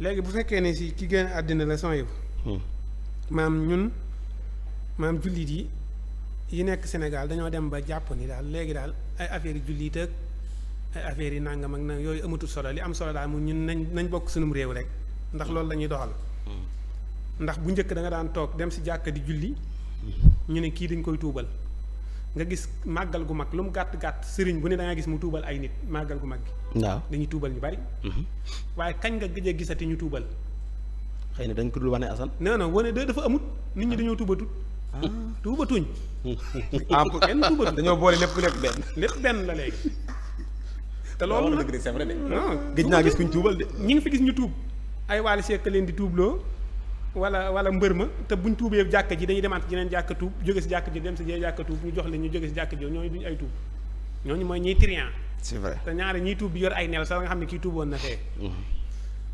léegi bu fekkee ne si ki gën àddina la son yi ñun maam jullit yi nekk Sénégal dañoo dem ba jàpp ni daal léegi daal ay affaires yi jullit ak ay affaires yi nangam ak nang yooyu amatul solo li am solo daal mu ñun nañ bokk sunum réew rek ndax loolu la ñuy doxal ndax bu njëkk da nga daan toog dem si jàkka di julli ñu ne kii dañ koy tuubal nga gis màggal gu mag lu mu gàtt gàtt sëriñ bu ne da nga gis mu tuubal ay nit màggal gu mag gi waaw dañuy tuubal ñu bari waaye kañ nga gëj a gisati ñu tuubal xëy na dañ ko dul wane asan non wane dafa amut nit ñi dañoo tuubatut tuubatuñ kenn tuubatut dañoo boole lépp benn la léegi te loolu nag c'est vrai de non gëj naa gis kuñ tuubal de ñi ngi fi gis ñu tuub ay Wally Seck leen di tuubloo wala mbër ma te buñ tuubee jàkka ji dañuy demaat ci yeneen jàkka tuub jóge si jàkka ji dem si jee jàkka tuub ñu jox leen ñu jóge si jàkka ji ñooñu duñu ay tuub ñooñu mooy ñiy trian c'est vrai te ñaari ñiy tuub bi yor ay nel sax nga xam ne kii tuuboon na fee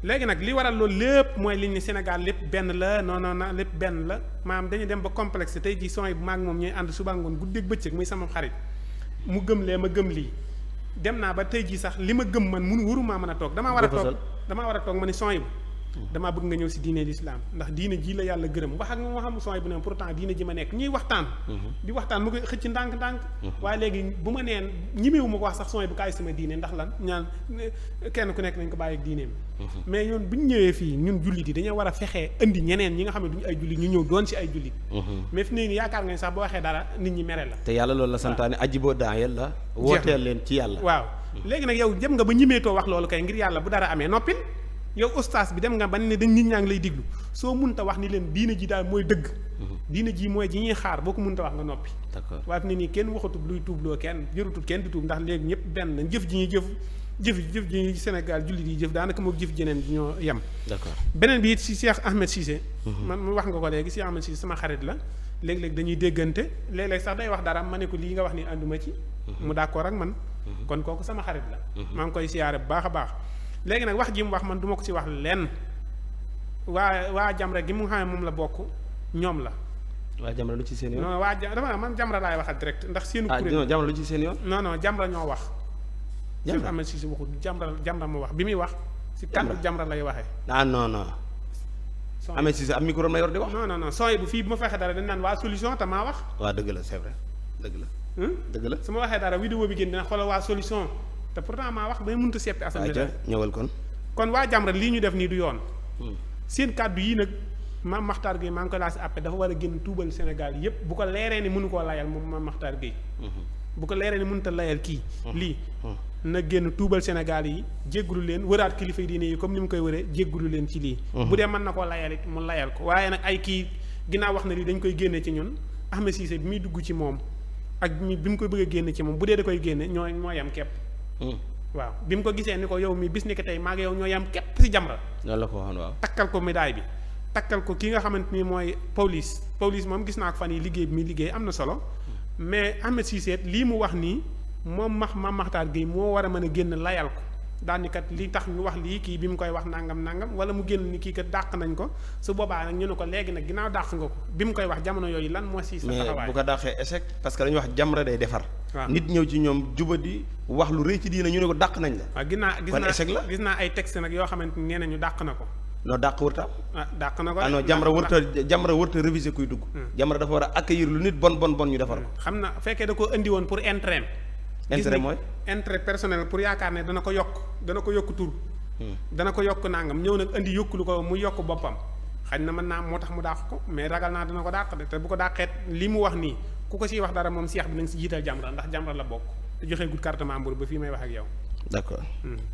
léegi nag li waral loolu lépp mooy liñ ne Sénégal lépp benn la non lépp benn la maanaam dañu dem ba complexe tey jii son yi bu maag moom ñooy ànd suba ngoon guddeeg bëccëg muy sama xarit mu gëm lee ma gëm lii dem naa ba tey jii sax li ma gëm man warumaa mën a toog damaa war a toog ma ne son yi damaa bëgg nga ñëw si diine l'islam ndax diine ji la yàlla gërëm wax ak moo xam son yi bu ne pourtant diine ji ma nekk ñuy waxtaan di waxtaan mu koy xëcc ndànk-ndànk waaye léegi bu ma neen ñimewu ma ko wax sax son yi bu kaay sama diine ndax lan ñaan kenn ku nekk nañ ko bàyyi ak diineem mais ñun bu ñu ñëwee fii ñun jullit yi dañoo war a fexee indi ñeneen ñi nga xam ne duñu ay jullit ñu ñëw doon si ay jullit mais fi ne nii yaakaar nga ni sax boo waxee dara nit ñi mere la te yàlla loolu la santaane aji boo daa yàlla wooteel leen ci yàlla waaw léegi nag yow jëm nga ba ñimeetoo wax loolu kay ngir yàlla bu dara amee noppil yow ustaas bi dem nga ba ne dañ nit ñaa ngi lay diglu soo munta wax ni leen diina ji daal mooy dëgg diina ji mooy ji ñuy xaar boo ko munta wax nga noppi d'accord waaye fi ne nii kenn waxatut luy tuubloo kenn jërutul kenn di tuub ndax léegi ñëpp benn nañ jëf ji ñuy Sénégal jullit yi jëf daanaka moo jëf jeneen ji ñoo yem d'accord beneen bi it si Cheikh Ahmed Cissé man wax nga ko léegi Cheikh Ahmed Cissé sama xarit la léeg-léeg dañuy déggante léeg-léeg sax day wax dara ma ne ko lii nga wax ni ànduma ci mu d'accord ak man kon kooku sama xarit la maa ngi koy siyaare bu baax a baax léegi nag wax ji mu wax man du ma ko ci wax lenn waa Jamra gi mu nga xam ne moom la bokk ñoom la. waa Jamra lu ci seen yoon. non dama man Jamra laay waxal direct ndax seenu kuréel Jamra lu ci seen yoon. non Jamra ñoo wax. Jamra am na si waxul Jamra mu wax bi muy wax. si kàddu Jamra lay waxee. non. Ahmed Cissé am micro ma yor di wax. non sooy bu fii bu ma fexe dara dañ naan waa solution te maa wax. waaw dëgg la c'est vrai dëgg la. su ma waxee dara vidéo bi génn dina xoolal waa solution. te pourtant maa wax ba mënut a seppi assemblée ñëwal kon waa Jamra lii ñu def nii du yoon seen kàddu yii nag Mame Makhtar Gueye maa ngi koy laa si appel dafa war a génn tuubal Sénégal yépp bu ko leeree ni mënu koo layal moom Mame Makhtar Gueye bu ko leeree ni mënut a layal kii lii na génn tuubal Sénégal yi jéggulu leen wëraat kilifa yi diine yi comme ni mu koy wëree jéggulu leen ci lii bu dee mën na koo layal it mu layal ko waaye nag ay kii ginnaaw wax na lii dañ koy génne ci ñun Ahmed Cissé bi muy dugg ci moom ak bi mu koy bëgg a génne ci moom bu dee da koy génne moo yam képp waaw bi mu ko gisee ni ko yow mi bis ni ko tey maa ngi yow ñoo yam képp ci Jamra loolu la ko waxoon waaw takkal ko médaille bi takkal ko ki nga xamante ni mooy Pawlish moom gis naa ko fan yi liggéey bi muy liggéey am na solo mais Ahmed Cissé lii mu wax nii moom Mame Makhtar Gueye moo war a mën a génn layal ko daal ni kat li tax ñu wax lii kii bi mu koy wax nangam wala mu génn ni kii kat dàq nañ ko su boobaa nag ñu ne ko léegi nag ginnaaw dàq nga ko bi mu koy wax jamono yooyu lan moo si sa taxawaay mais bu ko dàqee échec parce que dañuy wax Jamra day defar waaw nit ñëw ci ñoom jubadi wax lu rëy ci diina ñu ne ko dàq nañ la waaw gis naa ay texte nag yoo xamante ni nee nañu dàq na ko non dàq wërta dàq na ko non Jamra wërta réviser kuy dugg Jamra dafa war a accueillir lu nit bon ñu defar ko xam na fekkee da ko indi woon pour intérêt mooy intérêt personnel pour yaakaar ne dana ko yokk tur dana ko yokk nangam ñëw nag indi yokk lu ko mu yokk boppam xañ na mën naa moo tax mu dàq ko mais ragal naa dana ko dàq de te bu ko dàqeet li mu wax nii ku ko siy wax dara moom Cheikh bi nañ si jiital Jamra ndax Jamra la bokk te joxee gut carte membre ba fii may wax ak yow d'accord